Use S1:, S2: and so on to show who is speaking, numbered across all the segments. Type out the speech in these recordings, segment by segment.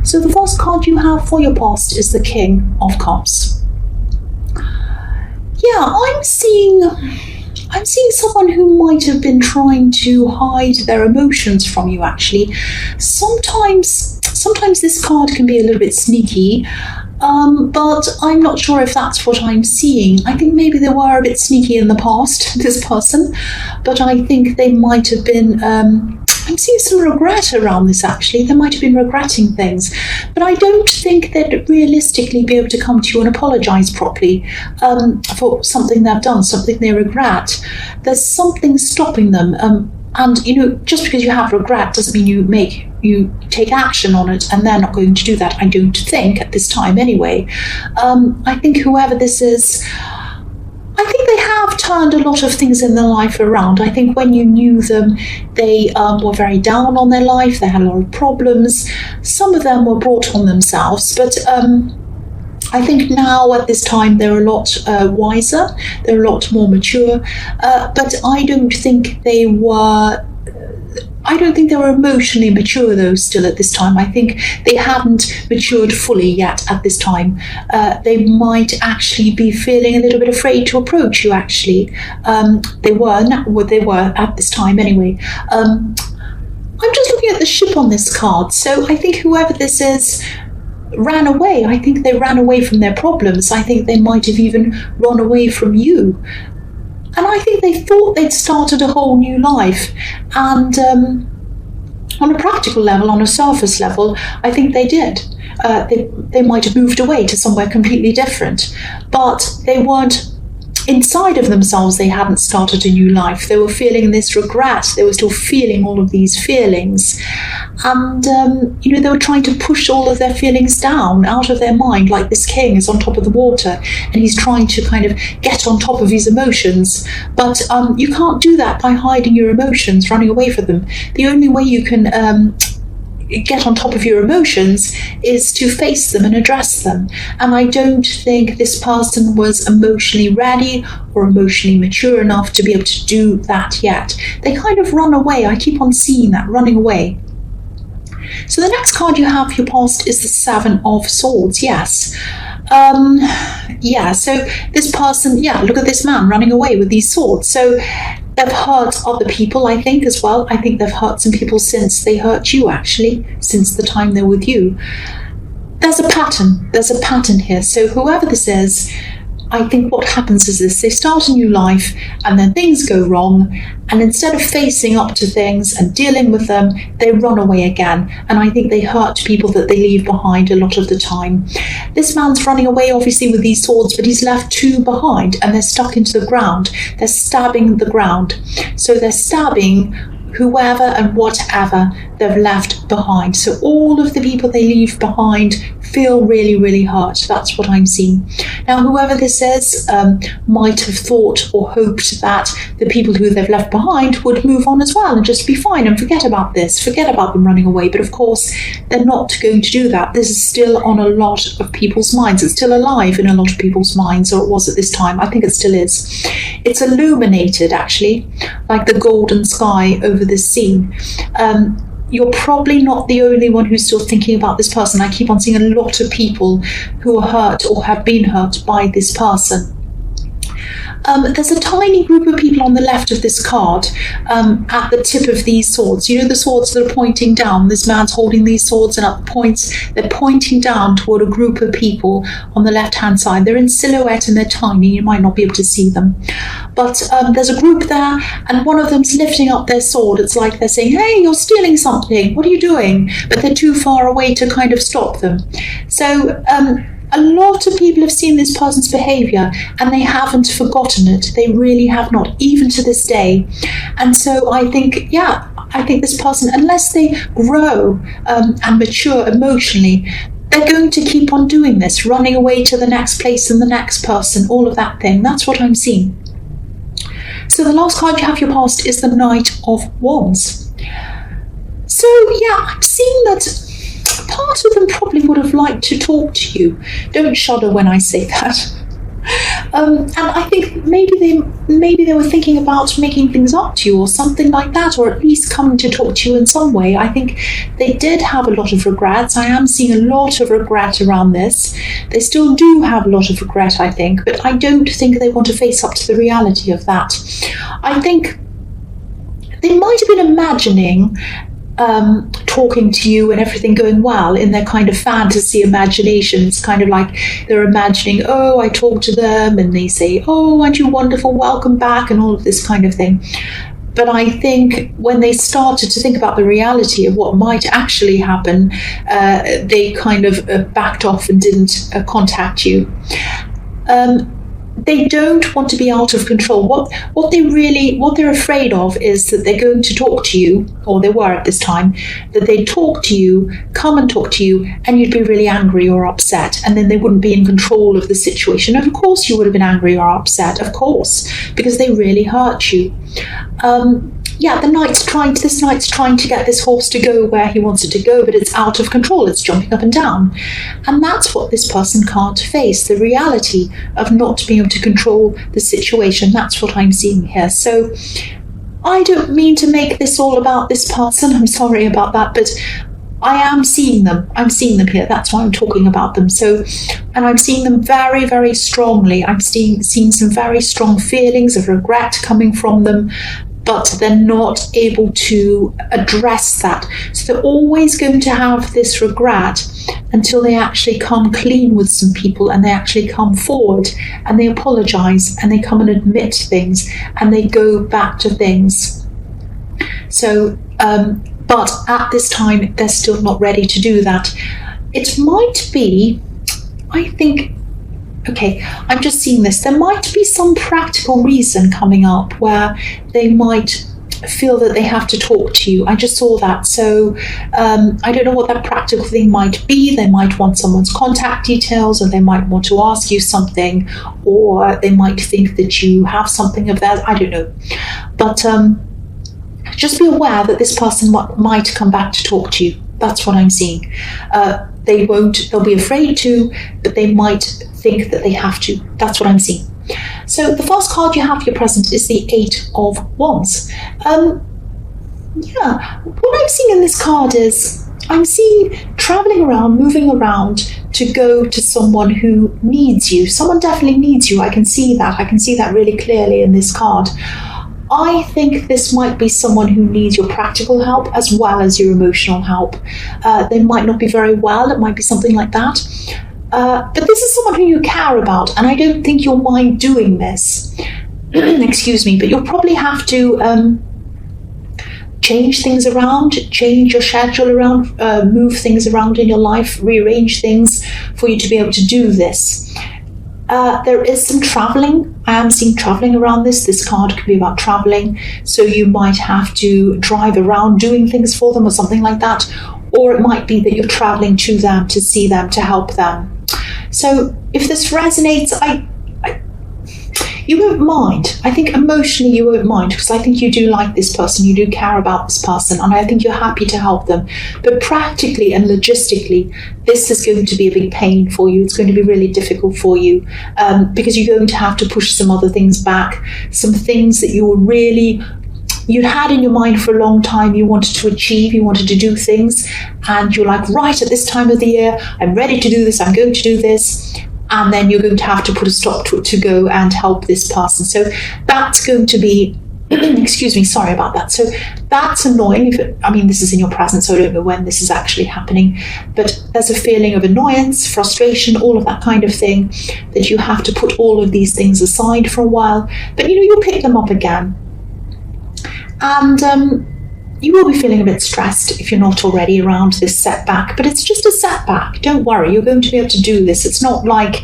S1: So the first card you have for your past is the King of Cups. Yeah, I'm seeing someone who might have been trying to hide their emotions from you, actually. Sometimes this card can be a little bit sneaky, but I'm not sure if that's what I'm seeing. I think maybe they were a bit sneaky in the past, this person, but I think they might have been... I'm seeing some regret around this, actually. They might have been regretting things, but I don't think they'd realistically be able to come to you and apologise properly for something they've done, something they regret. There's something stopping them, and just because you have regret doesn't mean you take action on it, and they're not going to do that, I don't think, at this time anyway. I think whoever this is, I think they have turned a lot of things in their life around. I think when you knew them, they were very down on their life. They had a lot of problems. Some of them were brought on themselves, but I think now at this time they're a lot wiser. They're a lot more mature. But I don't think they were emotionally mature, though, still at this time. I think they hadn't matured fully yet at this time. They might actually be feeling a little bit afraid to approach you, actually. They were at this time anyway. I'm just looking at the ship on this card. So I think whoever this is ran away. I think they ran away from their problems. I think they might have even run away from you. And I think they thought they'd started a whole new life. And on a practical level, on a surface level, I think they did. They might have moved away to somewhere completely different. But they weren't inside of themselves. They hadn't started a new life. They were feeling this regret. They were still feeling all of these feelings. And, they were trying to push all of their feelings down out of their mind, like this king is on top of the water and he's trying to kind of get on top of his emotions. But you can't do that by hiding your emotions, running away from them. The only way you can get on top of your emotions is to face them and address them. And I don't think this person was emotionally ready or emotionally mature enough to be able to do that yet. They kind of run away. I keep on seeing that, running away. So the next card you have for your past is the Seven of Swords. Yes. So this person, look at this man running away with these swords. So they've hurt other people, I think, as well. I think they've hurt some people since they hurt you, actually, since the time they're with you. There's a pattern. There's a pattern here. So whoever this is, I think what happens is this: they start a new life and then things go wrong, and instead of facing up to things and dealing with them, they run away again. And I think they hurt people that they leave behind a lot of the time. This man's running away obviously with these swords, but he's left two behind and they're stuck into the ground. They're stabbing the ground. So they're stabbing whoever and whatever they've left behind. So all of the people they leave behind feel really, really hurt. That's what I'm seeing. Now, whoever this is might have thought or hoped that the people who they've left behind would move on as well and just be fine and forget about this, forget about them running away. But of course, they're not going to do that. This is still on a lot of people's minds. It's still alive in a lot of people's minds, or it was at this time. I think it still is. It's illuminated, actually, like the golden sky over this scene. You're probably not the only one who's still thinking about this person. I keep on seeing a lot of people who are hurt or have been hurt by this person. There's a tiny group of people on the left of this card at the tip of these swords. You know the swords that are pointing down? This man's holding these swords, and at the points, they're pointing down toward a group of people on the left-hand side. They're in silhouette and they're tiny. You might not be able to see them. But there's a group there, and one of them's lifting up their sword. It's like they're saying, hey, you're stealing something. What are you doing? But they're too far away to kind of stop them. So a lot of people have seen this person's behaviour and they haven't forgotten it. They really have not, even to this day. And so I think this person, unless they grow and mature emotionally, they're going to keep on doing this, running away to the next place and the next person, all of that thing. That's what I'm seeing. So the last card you have your past is the Knight of Wands. So I'm seeing that part of them probably would have liked to talk to you. Don't shudder when I say that. And I think maybe they were thinking about making things up to you or something like that, or at least coming to talk to you in some way. I think they did have a lot of regrets. I am seeing a lot of regret around this. They still do have a lot of regret, I think, but I don't think they want to face up to the reality of that. I think they might have been imagining talking to you and everything going well in their kind of fantasy imaginations, kind of like they're imagining, oh, I talk to them and they say, oh, aren't you wonderful, welcome back, and all of this kind of thing. But I think when they started to think about the reality of what might actually happen, they kind of backed off and didn't contact you. They don't want to be out of control. What they're afraid of is that they're going to talk to you, or they were at this time, that they'd talk to you, come and talk to you, and you'd be really angry or upset, and then they wouldn't be in control of the situation. And of course you would have been angry or upset, of course, because they really hurt you. This knight's trying to get this horse to go where he wants it to go, but it's out of control. It's jumping up and down. And that's what this person can't face, the reality of not being able to control the situation. That's what I'm seeing here. So I don't mean to make this all about this person. I'm sorry about that, but I am seeing them. I'm seeing them here. That's why I'm talking about them. So, and I'm seeing them very, very strongly. I'm seeing some very strong feelings of regret coming from them, but they're not able to address that. So they're always going to have this regret until they actually come clean with some people and they actually come forward and they apologize and they come and admit things and they go back to things. So, but at this time, they're still not ready to do that. It might be, I think, okay, I'm just seeing this. There might be some practical reason coming up where they might feel that they have to talk to you. I just saw that. So I don't know what that practical thing might be. They might want someone's contact details, or they might want to ask you something, or they might think that you have something of theirs. I don't know. But just be aware that this person might come back to talk to you. That's what I'm seeing. They'll be afraid to, but they might think that they have to. That's what I'm seeing. So the first card you have for your present is the Eight of Wands. What I'm seeing in this card is I'm seeing traveling around, moving around to go to someone who needs you. Someone definitely needs you. I can see that. I can see that really clearly in this card. I think this might be someone who needs your practical help as well as your emotional help. They might not be very well. It might be something like that. But this is someone who you care about, and I don't think you'll mind doing this. Excuse me, but you'll probably have to change things around, change your schedule around, move things around in your life, rearrange things for you to be able to do this. There is some traveling. I am seeing traveling around this. This card could be about traveling. So you might have to drive around doing things for them or something like that. Or it might be that you're traveling to them, to see them, to help them. So if this resonates, you won't mind. I think emotionally you won't mind, because I think you do like this person, you do care about this person, and I think you're happy to help them. But practically and logistically, this is going to be a big pain for you. It's going to be really difficult for you, because you're going to have to push some other things back, some things that you'd had in your mind for a long time. You wanted to achieve, you wanted to do things, and you're like, right, at this time of the year, I'm ready to do this, I'm going to do this. And then you're going to have to put a stop to it to go and help this person. So that's going to be, excuse me, sorry about that. So that's annoying. This is in your present, so I don't know when this is actually happening. But there's a feeling of annoyance, frustration, all of that kind of thing, that you have to put all of these things aside for a while. But, you'll pick them up again. And you will be feeling a bit stressed if you're not already around this setback, but it's just a setback. Don't worry, you're going to be able to do this. It's not like,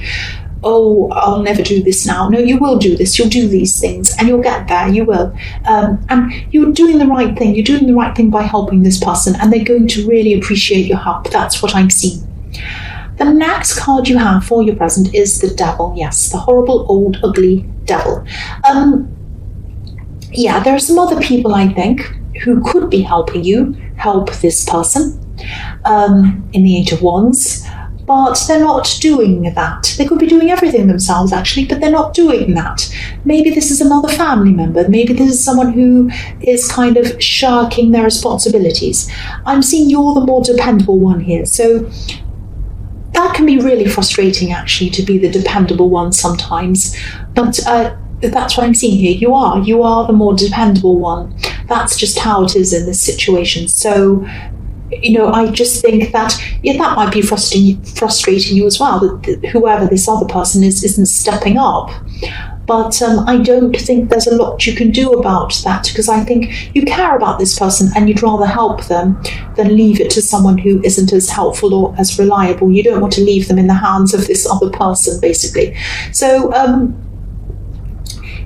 S1: oh, I'll never do this now. No, you will do this. You'll do these things and you'll get there. You will. And you're doing the right thing. You're doing the right thing by helping this person, and they're going to really appreciate your help. That's what I'm seeing. The next card you have for your present is the Devil. Yes, the horrible, old, ugly Devil. There are some other people, I think, who could be helping you help this person in the Eight of Wands. but they're not doing that. They could be doing everything themselves, actually, but they're not doing that. Maybe this is another family member. Maybe this is someone who is kind of shirking their responsibilities. I'm seeing you're the more dependable one here. So that can be really frustrating, actually, to be the dependable one sometimes. But that's what I'm seeing here. You are the more dependable one. That's just how it is in this situation. So, I just think that, that might be frustrating you as well, that whoever this other person is isn't stepping up. But I don't think there's a lot you can do about that, because I think you care about this person and you'd rather help them than leave it to someone who isn't as helpful or as reliable. You don't want to leave them in the hands of this other person, basically. So,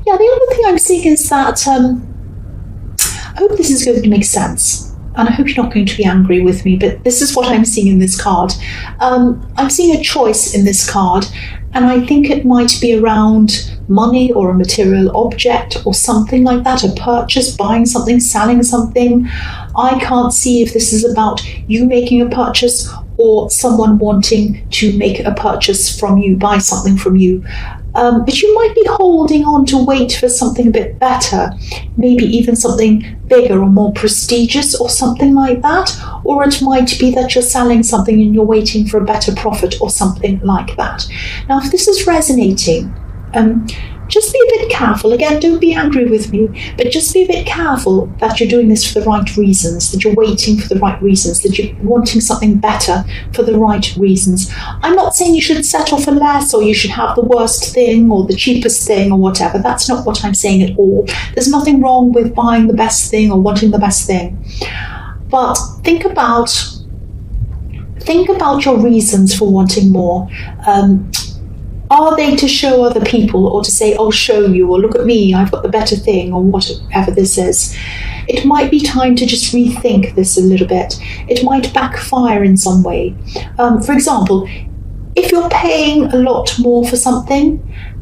S1: the other thing I'm seeing is that I hope this is going to make sense. And I hope you're not going to be angry with me, but this is what I'm seeing in this card. I'm seeing a choice in this card, and I think it might be around money or a material object or something like that, a purchase, buying something, selling something. I can't see if this is about you making a purchase or someone wanting to make a purchase from you, buy something from you. But you might be holding on to wait for something a bit better, maybe even something bigger or more prestigious or something like that. Or it might be that you're selling something and you're waiting for a better profit or something like that. Now, if this is resonating, just be a bit careful. Again, don't be angry with me, but just be a bit careful that you're doing this for the right reasons, that you're waiting for the right reasons, that you're wanting something better for the right reasons. I'm not saying you should settle for less or you should have the worst thing or the cheapest thing or whatever. That's not what I'm saying at all. There's nothing wrong with buying the best thing or wanting the best thing. But think about your reasons for wanting more. Are they to show other people or to say, I'll show you, or look at me, I've got the better thing, or whatever this is? It might be time to just rethink this a little bit. It might backfire in some way. For example, if you're paying a lot more for something,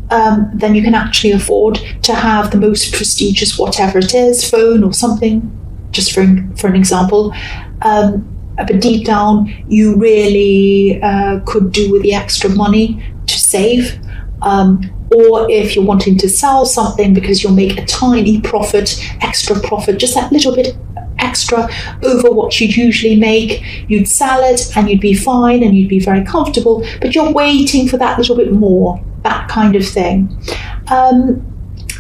S1: then you can actually afford to have the most prestigious whatever it is, phone or something, just for an example. But deep down, you really could do with the extra money to save, or if you're wanting to sell something because you'll make a tiny profit, extra profit, just that little bit extra over what you'd usually make, you'd sell it and you'd be fine and you'd be very comfortable, but you're waiting for that little bit more, that kind of thing.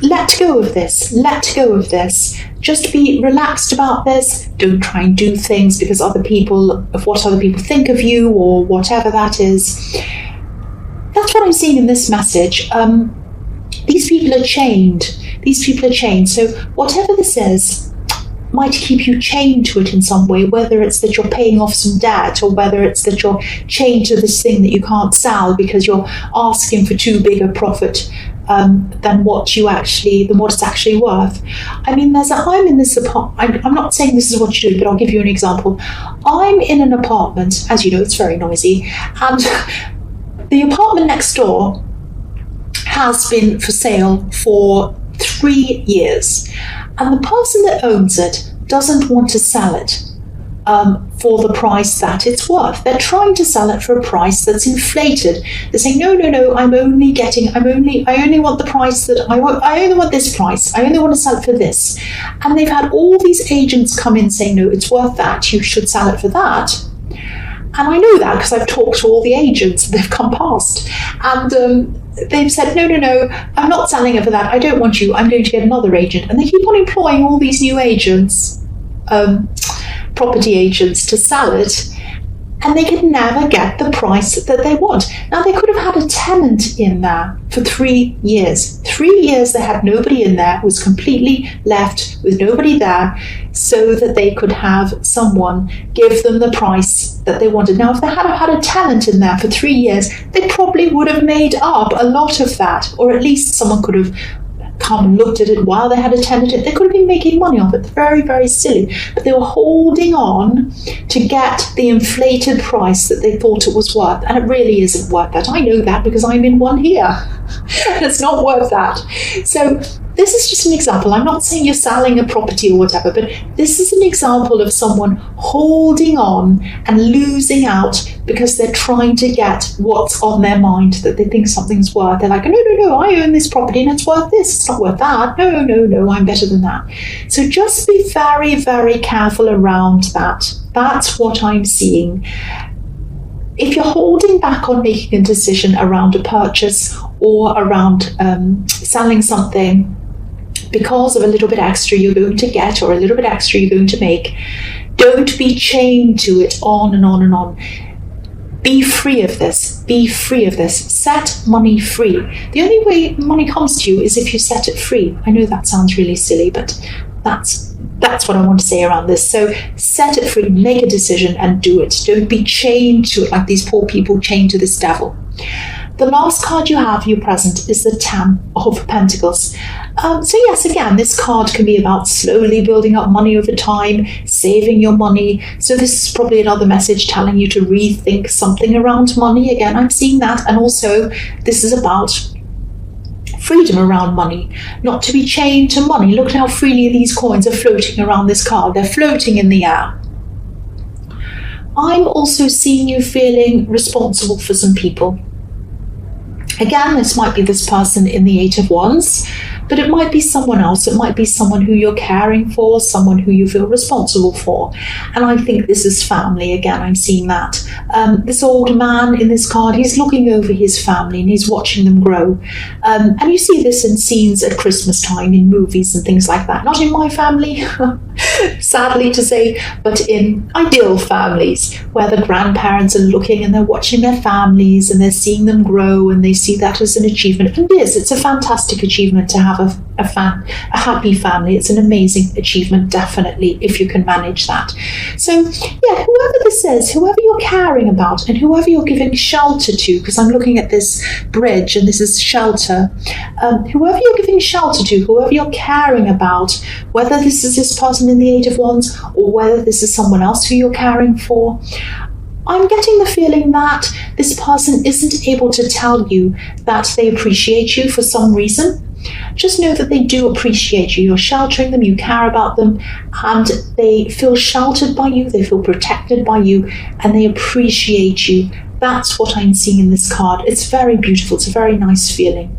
S1: Let go of this. Let go of this. Just be relaxed about this. Don't try and do things because of what other people think of you or whatever that is. That's what I'm seeing in this message. These people are chained. These people are chained. So whatever this is might keep you chained to it in some way, whether it's that you're paying off some debt or whether it's that you're chained to this thing that you can't sell because you're asking for too big a profit than what it's actually worth. I mean, I'm in this apartment. I'm not saying this is what you do, but I'll give you an example. I'm in an apartment, as you know, it's very noisy, and the apartment next door has been for sale for 3 years, and the person that owns it doesn't want to sell it for the price that it's worth. They're trying to sell it for a price that's inflated. They're saying, no, I only want the price that I only want this price. I only want to sell it for this. And they've had all these agents come in saying, no, it's worth that. You should sell it for that. And I know that because I've talked to all the agents that have come past. And they've said, no, I'm not selling it for that. I don't want you. I'm going to get another agent. And they keep on employing all these new agents, property agents, to sell it. And they could never get the price that they want. Now, they could have had a tenant in there for 3 years. 3 years they had nobody in there. It was completely left with nobody there so that they could have someone give them the price that they wanted. Now, if they had had a tenant in there for 3 years, they probably would have made up a lot of that, or at least someone could have come and looked at it while they had a tenant. They could have been making money off it. Very, very silly. But they were holding on to get the inflated price that they thought it was worth. And it really isn't worth that. I know that because I'm in one here. It's not worth that. So this is just an example. I'm not saying you're selling a property or whatever, but this is an example of someone holding on and losing out because they're trying to get what's on their mind that they think something's worth. They're like, no, I own this property and it's worth this. It's not worth that. No, I'm better than that. So just be very, very careful around that. That's what I'm seeing. If you're holding back on making a decision around a purchase or around selling something because of a little bit extra you're going to get or a little bit extra you're going to make, don't be chained to it on and on and on. Be free of this. Be free of this. Set money free. The only way money comes to you is if you set it free. I know that sounds really silly, but that's what I want to say around this. So set it free, make a decision and do it. Don't be chained to it like these poor people chained to this devil. The last card you have, your present, is the 10 of Pentacles. So yes, again, this card can be about slowly building up money over time, saving your money. So this is probably another message telling you to rethink something around money. Again, I'm seeing that. And also this is about freedom around money, not to be chained to money. Look at how freely these coins are floating around this card. They're floating in the air. I'm also seeing you feeling responsible for some people. Again, this might be this person in the Eight of Wands, but it might be someone else. It might be someone who you're caring for, someone who you feel responsible for. And I think this is family. Again, I'm seeing that. This old man in this card, he's looking over his family and he's watching them grow. And you see this in scenes at Christmas time, in movies and things like that. Not in my family, sadly to say, but in ideal families where the grandparents are looking and they're watching their families and they're seeing them grow and they see that as an achievement. And it's a fantastic achievement to have a happy family. It's an amazing achievement, definitely, if you can manage that. So yeah, whoever this is, whoever you're caring about and whoever you're giving shelter to, because I'm looking at this bridge and this is shelter, whoever you're giving shelter to, whoever you're caring about, whether this is this person in the Eight of Wands or whether this is someone else who you're caring for, I'm getting the feeling that this person isn't able to tell you that they appreciate you for some reason. Just know that they do appreciate you. You're sheltering them, you care about them, and they feel sheltered by you, they feel protected by you, and they appreciate you. That's what I'm seeing in this card. It's very beautiful. It's a very nice feeling.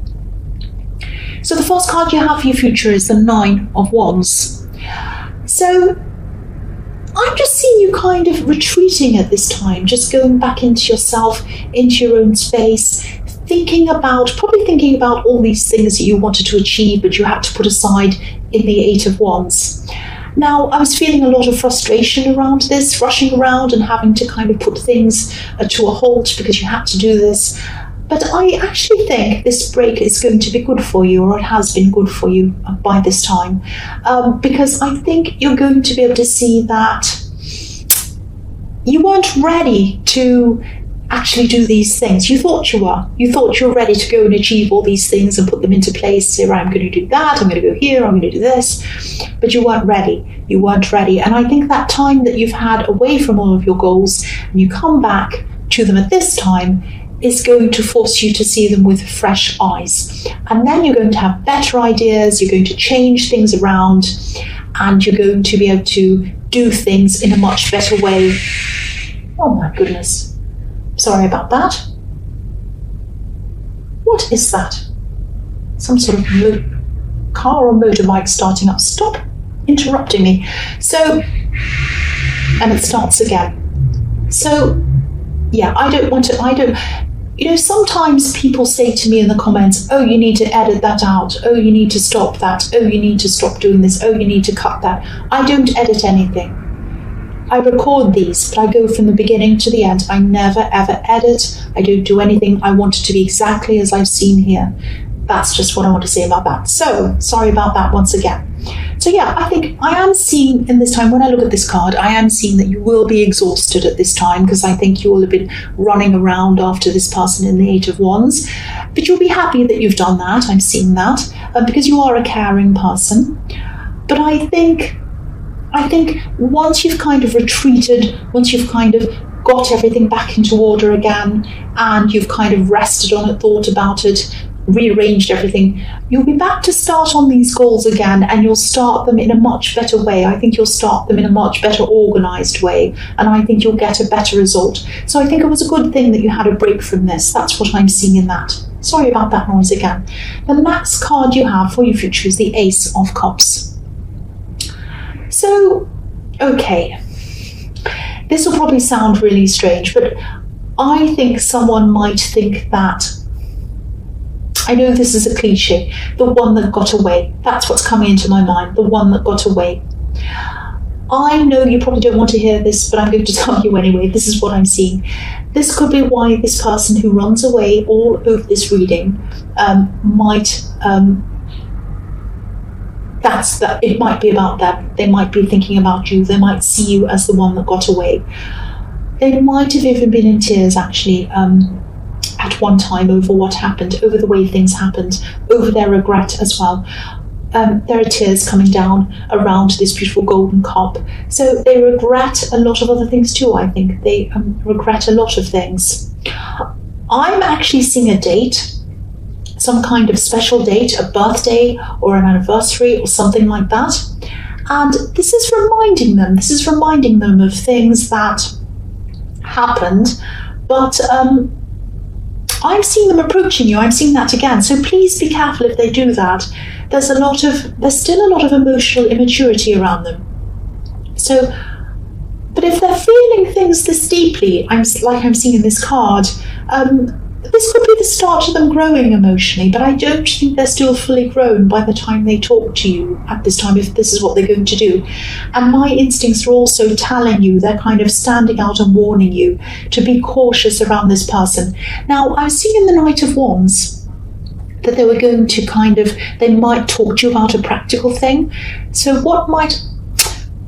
S1: So the first card you have for your future is the Nine of Wands. So I'm just seeing you kind of retreating at this time, just going back into yourself, into your own space, probably thinking about all these things that you wanted to achieve, but you had to put aside in the Eight of Wands. Now, I was feeling a lot of frustration around this, rushing around and having to kind of put things to a halt because you had to do this. But I actually think this break is going to be good for you, or it has been good for you by this time, because I think you're going to be able to see that you weren't ready to actually do these things. You thought you were. You thought you were ready to go and achieve all these things and put them into place. Say, right, I'm going to do that, I'm going to go here, I'm going to do this. But you weren't ready. You weren't ready. And I think that time that you've had away from all of your goals and you come back to them at this time is going to force you to see them with fresh eyes. And then you're going to have better ideas, you're going to change things around, and you're going to be able to do things in a much better way. Oh my goodness. Sorry about that. What is that? Some sort of car or motorbike starting up. Stop interrupting me. So, and it starts again. So, yeah, sometimes people say to me in the comments, oh, you need to edit that out. Oh, you need to stop that. Oh, you need to stop doing this. Oh, you need to cut that. I don't edit anything. I record these, but I go from the beginning to the end. I never, ever edit. I don't do anything. I want it to be exactly as I've seen here. That's just what I want to say about that. So, sorry about that once again. So yeah, I think I am seeing in this time, when I look at this card, I am seeing that you will be exhausted at this time, because I think you will have been running around after this person in the Eight of Wands. But you'll be happy that you've done that. I'm seeing that, because you are a caring person. But I think once you've kind of retreated, once you've kind of got everything back into order again, and you've kind of rested on it, thought about it, rearranged everything, you'll be back to start on these goals again, and you'll start them in a much better way. I think you'll start them in a much better organized way, and I think you'll get a better result. So I think it was a good thing that you had a break from this. That's what I'm seeing in that. Sorry about that noise again. The next card you have for your future is the Ace of Cups. So, okay, this will probably sound really strange, but I think someone might think that, I know this is a cliche, the one that got away. That's what's coming into my mind, the one that got away. I know you probably don't want to hear this, but I'm going to tell you anyway. This is what I'm seeing. This could be why this person who runs away all over this reading might, it might be about them. They might be thinking about you. They might see you as the one that got away. They might have even been in tears, actually, at one time over what happened, over the way things happened, over their regret as well. There are tears coming down around this beautiful golden cup. So they regret a lot of other things too, I think. They regret a lot of things. I'm actually seeing a date, some kind of special date, a birthday or an anniversary or something like that. And this is reminding them of things that happened, but I'm seeing them approaching you. I'm seeing that again. So please be careful if they do that. There's still a lot of emotional immaturity around them. So, but if they're feeling things this deeply, I'm seeing in this card, this could be the start of them growing emotionally, but I don't think they're still fully grown by the time they talk to you at this time, if this is what they're going to do. And my instincts are also telling you, they're kind of standing out and warning you to be cautious around this person. Now, I was seeing in the Knight of Wands that they were going to they might talk to you about a practical thing. So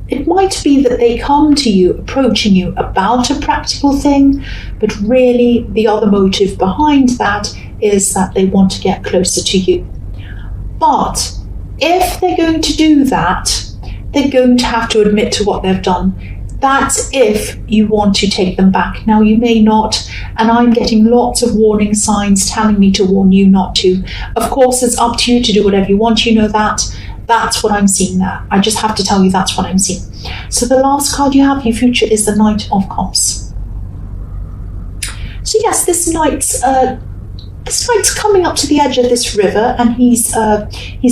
S1: it might be that they come to you, approaching you about a practical thing, but really the other motive behind that is that they want to get closer to you. But if they're going to do that, they're going to have to admit to what they've done. That's if you want to take them back. Now, you may not, and I'm getting lots of warning signs telling me to warn you not to. Of course, it's up to you to do whatever you want, you know that. That's what I'm seeing there. I just have to tell you that's what I'm seeing. So the last card you have for your future is the Knight of Cups. So yes, this knight's coming up to the edge of this river, and he's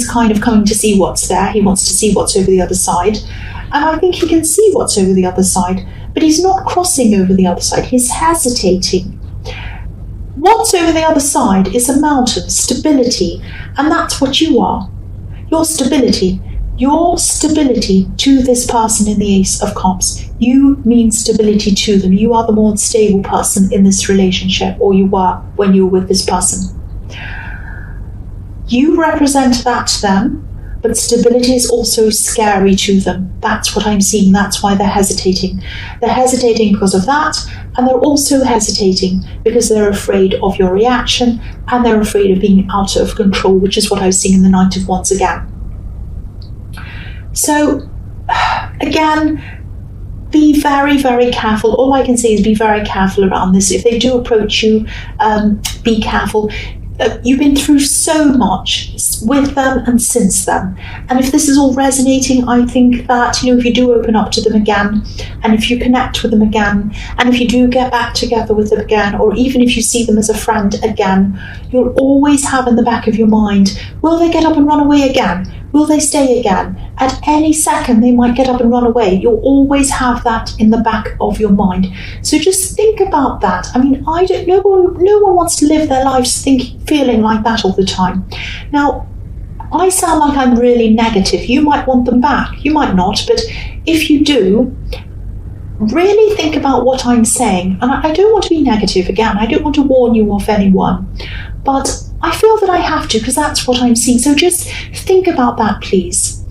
S1: kind of coming to see what's there. He wants to see what's over the other side. And I think he can see what's over the other side, but he's not crossing over the other side. He's hesitating. What's over the other side is a mountain, stability, and that's what you are. Your stability to this person in the Ace of Cups. You mean stability to them. You are the more stable person in this relationship, or you were when you were with this person. You represent that to them, but stability is also scary to them. That's what I'm seeing. That's why they're hesitating. They're hesitating because of that, and they're also hesitating because they're afraid of your reaction, and they're afraid of being out of control, which is what I was seeing in the Knight of Wands again. So, again, be very, very careful. All I can say is be very careful around this. If they do approach you, be careful. You've been through so much with them and since them, and if this is all resonating, I think that, you know, if you do open up to them again, and if you connect with them again, and if you do get back together with them again, or even if you see them as a friend again, you'll always have in the back of your mind, will they get up and run away again? Will they stay again? At any second, they might get up and run away. You'll always have that in the back of your mind. So just think about that. I mean, no one wants to live their lives feeling like that all the time. Now, I sound like I'm really negative. You might want them back. You might not. But if you do, really think about what I'm saying. And I don't want to be negative again. I don't want to warn you off anyone. But I feel that I have to, because that's what I'm seeing. So just think about that, please.